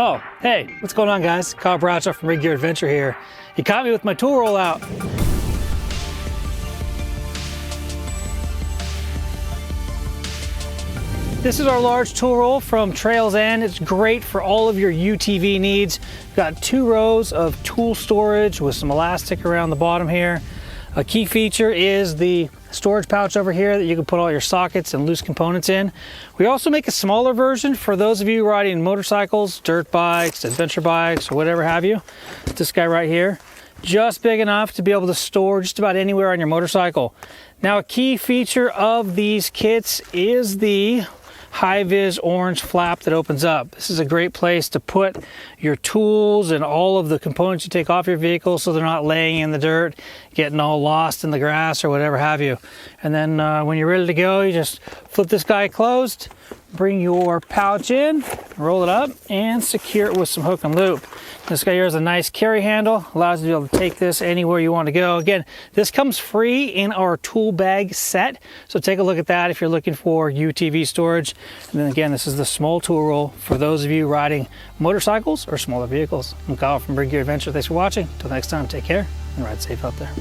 Oh, hey, what's going on, guys? Kyle Bradshaw from Rig Gear Adventure here. You caught me with my tool rollout. This is our large tool roll from Trails End. It's great for all of your UTV needs. We've got 2 rows of tool storage with some elastic around the bottom here. A key feature is the storage pouch over here that you can put all your sockets and loose components in. We also make a smaller version for those of you riding motorcycles, dirt bikes, adventure bikes, or whatever have you. This guy right here, just big enough to be able to store just about anywhere on your motorcycle. Now, a key feature of these kits is the high-vis orange flap that opens up. This is a great place to put your tools and all of the components you take off your vehicle so they're not laying in the dirt, getting all lost in the grass or whatever have you. And then when you're ready to go, you just flip this guy closed, bring your pouch in, roll it up, and secure it with some hook and loop. This guy here has a nice carry handle, allows you to be able to take this anywhere you want to go. Again, this comes free in our tool bag set, so take a look at that if you're looking for UTV storage. And then again, this is the small tool roll for those of you riding motorcycles or smaller vehicles. I'm Kyle from Rig Gear Adventure. Thanks for watching. Until next time, take care and ride safe out there.